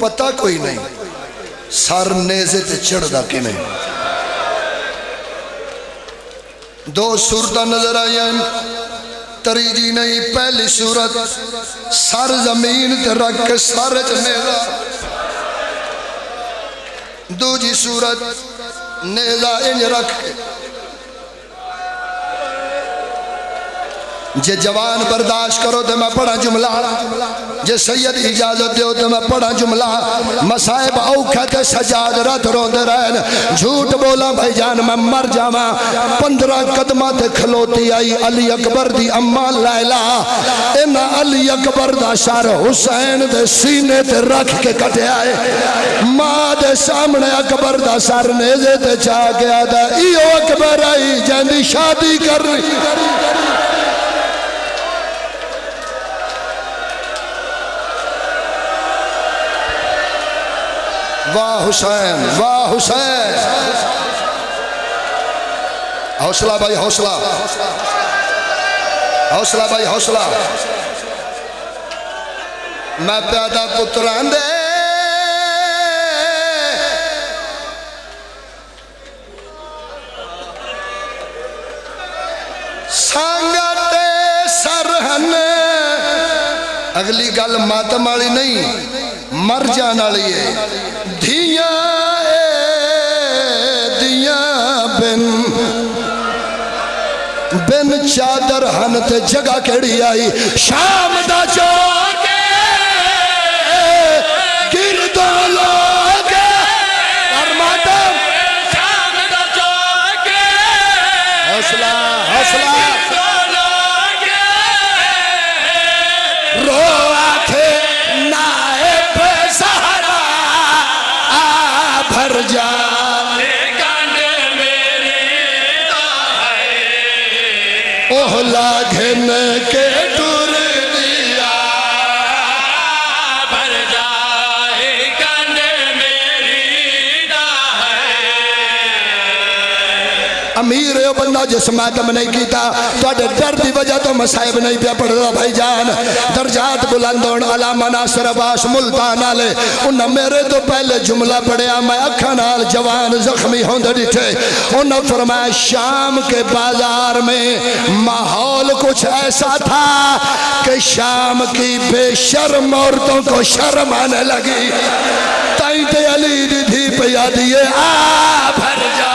पता कोई नहीं सर नेज़े ते चढ़दा किवें। दो सूरत नजर आईयां, तरीजी नहीं। पहली सूरत सर जमीन ते रख के सर च नेज़ा, दूजी सूरत नेज़ा इंज रख के। जे जवान बर्दाश्त करो तो मैं पढ़ा जुमला, जे सैयद इजाजत दो तो मैं पढ़ा जुमला। मसाइब औखा ते सजाद रात रोंदे रहन, झूठ बोला भाईजान मैं मर जावा। 15 कदमा ते खलोती आई अली अकबर दी अम्मा लैला, इन्हां अली अकबर दा सर हुसैन दे सीने ते रख के कटिया है। मां दे सामने अकबर दा सर नेज़े ते चा के आदा इहो अकबर आई जंदी शादी करनी। वाह हुसैन, वाह हुसैन। हौसला भाई हौसला, हौसला भाई हौसला। मैं प्यादा पुत्रां दे सांगते सरहन। अगली गल मातम वाली नहीं, मर जाने वाली है। धिया दिया बिन बिन चादर हन ते जगह केड़ी आई। शाम दा चौक गिरदो लोग कर मातम। शाम दा चौक हौसला हौसला रो आखे नायब सहारा आ भर जा ओहला घन के टुर दिया भर जाए कंड मेरी दा है। अमीर है बंदा जिस मातम नहीं किया तो डर की वजह तो मसाइब नहीं पे पढ़ता भाईजान। दर्जात बुलंद होने अलामा नासिर अब्बास मुल्तान वाले उन्हें मेरे तो पहले जुमला पढ़िया। मैं अखा नाल जवान जख्मी होंदे दिखे। उन्हें फरमाया शाम के बाजार में माहौल कुछ ऐसा था कि शाम की बेशर्म औरतों को शर्म आने लगी। ताई ते अली दी थी पिया दिए आ भर जा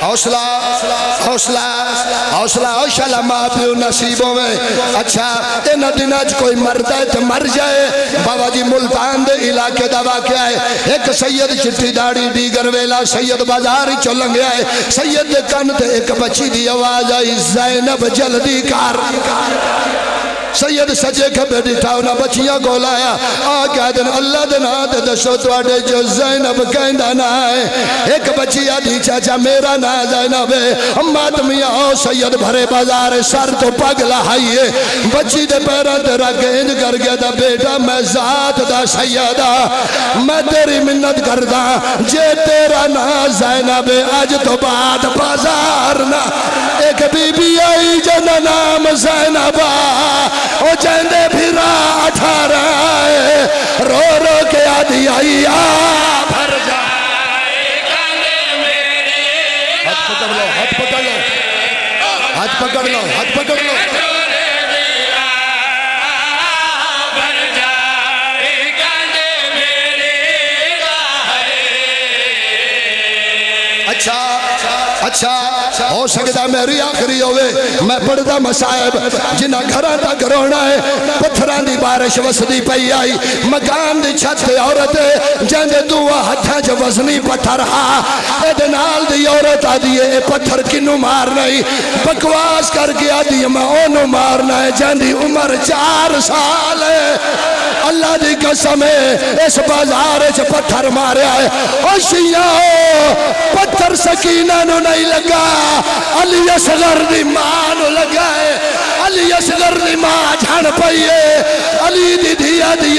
हौसला हौसला हौसला हौसला माँ प्यो नसीबों में। अच्छा इन दिन कोई मरता है तो मर जाए। बाबा जी मुल्तान दे इलाके का वाकया है। एक सैयद चिट्ठी दाड़ी दीगर वेला सैयद बाजार चो लंघिया है। सैयद के कन ते एक बच्ची की आवाज आई ज़ैनब जल्दी कर। सैयद सजे खबे डिठा उन्हें बच्चियां को लाया आ कह दिन अल्लाह दे नाम ते दसो तुहाडे जो ज़ैनब कहंदा ना है। एक बच्ची आधी चाचा मेरा ना ज़ैनब है। अम्मा तुमिया ओ सैयद भरे बाजार सर तो पग लहाइए। बच्ची दे पैरों ते रख इंज कर गया दा बेटा मैं जात दा सैयद मैं तेरी मिन्नत करदा जे तेरा ना ज़ैनब अज तो बाद बाजार ना। एक बीबी आई जना नाम ज़ैनब ओ जांदे फिरा 18 रो रो के आदि आई आ भर जा। हाथ पकड़ लो हाथ पकड़ लो हाथ पकड़ लो हाथ पकड़ लो। अच्छा अच्छा हो सकता मेरी आखिरी होवे। मैं पढ़दा मसाइब जिन्हें घर तक रोना है। पत्थरां दी बारिश वसदी पई आई। मकान दी छत औरत जिंदे दुआ हथा च वजनी पत्थर हा। एदे नाल दी औरत आदी ए पत्थर किनू मारना ही। बकवास करके आदी मैं ओनू मारना है जिंदी उम्र 4 साल है। अल्लाह दी कसम है इस बाजार च पत्थर मारिया है। ओ शिया पत्थर सकीना नू नहीं लगा अली असगर दी मां नू लगा है। अली असगर दी मां झण पई है। अली दी धिया दी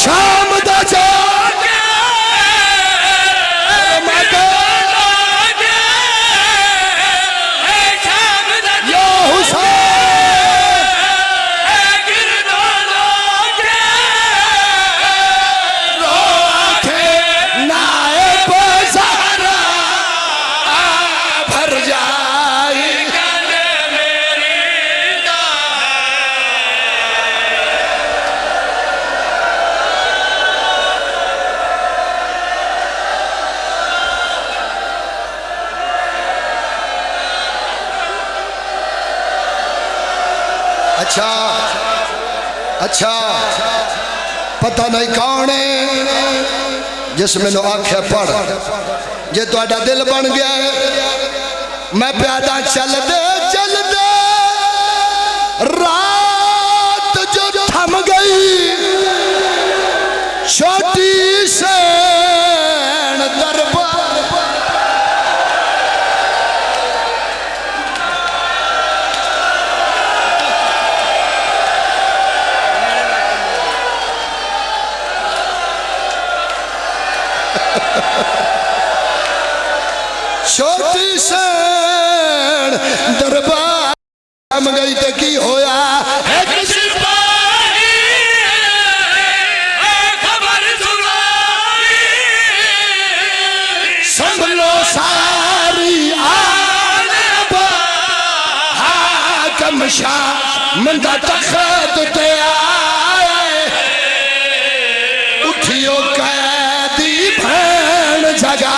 शाम दा अच्छा अच्छा पता नहीं कौन है जिस मैंने आख्या पढ़ जे तुहाडा दिल बन गया है मैं प्यादा चल दे रात जो थम गई छोटी सैन दरबार छोटी सैन दरबार थम गई तो की होया एक सिपाही खबर सुनाई संभलो सारी आल हाकम शाह मंदा तख्त ते आए उठियो कैदी भैन जगा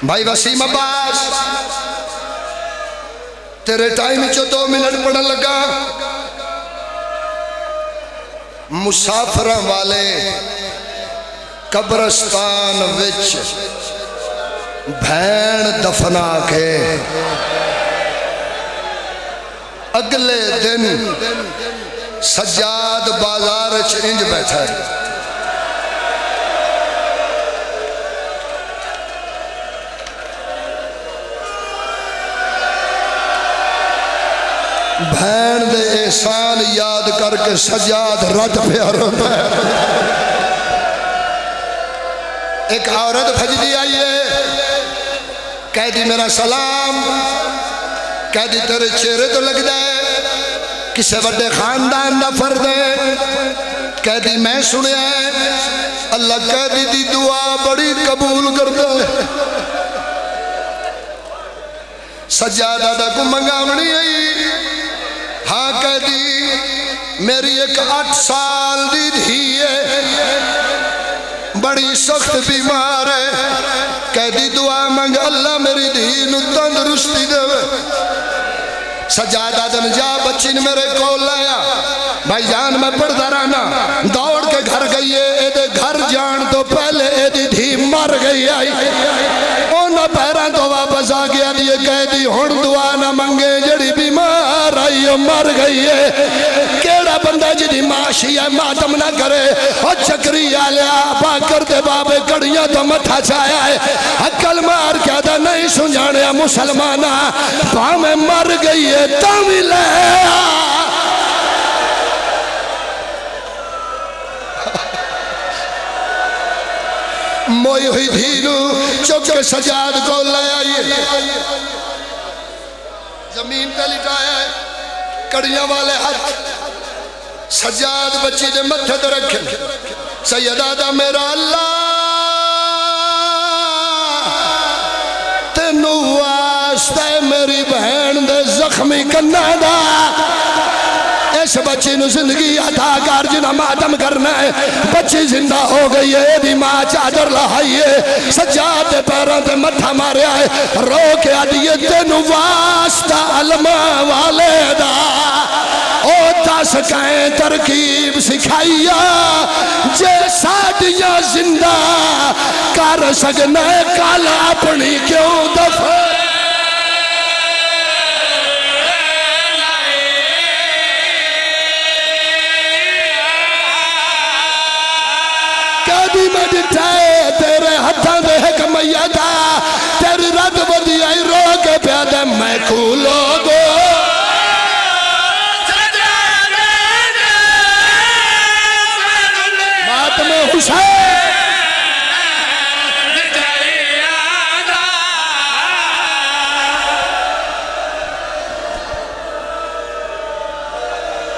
भाई वसीम अब्बास तेरे टाइम चो 2 मिनट पढ़न लगा मुसाफर वाले कब्रस्तान विच भैन दफना के अगले दिन सज्जाद बाजार च इंज बैठा है भैन दे एहसान याद करके सजाद रज प्यार एक औरत भजदी आई है कहदी मेरा सलाम कहदी तेरे चेहरे तो लगता है किसी बड़े खानदान का फर्द है कहदी मैं सुनिया है अल्लाह कहदी दी दुआ बड़ी कबूल करता है सजादा को मंगावनी आई हाँ कहदी मेरी एक 8 साल दी धी है बड़ी सख्त बीमार है कहदी दुआ मंग अल्लाह मेरी धी नूं तंदुरुस्ती देवे सजादा दिन जा बच्ची ने मेरे को लाया भाई जान मैं पढ़ता रहना दौड़ के घर गई है एदे घर जान तो पहले एदी धी मर गई आई उन्होंने पैरों तो वापस आ गया दिए कहदी हुण दुआ ना मंगे जड़ी बीमार आई मर गई है केड़ा बंदा जिदी माशी है मातम ना करे और चक्री आलिया बाकर दे बाबे कड़ियां तो मथा छाया है अकल मार क्या था नहीं सुझाने मुसलमाना भावे मर गई है तभी ले मोई हुई धीरू चुप के सजाद को ले आइए जमीन पे लिटाया है कड़ियां वाले हाथ सजाद बच्ची दे मथे ते रखे सैयदा दा मेरा अल्लाह तेनू वास्ते मेरी बहन दे जख्मी कन्ना दा इस बच्ची नु जिंदगी अता कर जिना मातम करना है बच्ची जिंदा हो गई है दी मां चादर लहाई है सज्जाद दे पैरों ते मथा मारिया है रो के आदिए तेनू वास्ता अलमा वाले दा ओ 10 कहें तरकीब सिखाइया जे साडियां जिंदा कर सकना कल अपनी क्यों दफा दी मैं डिठा तेरे हथा दे कमैया था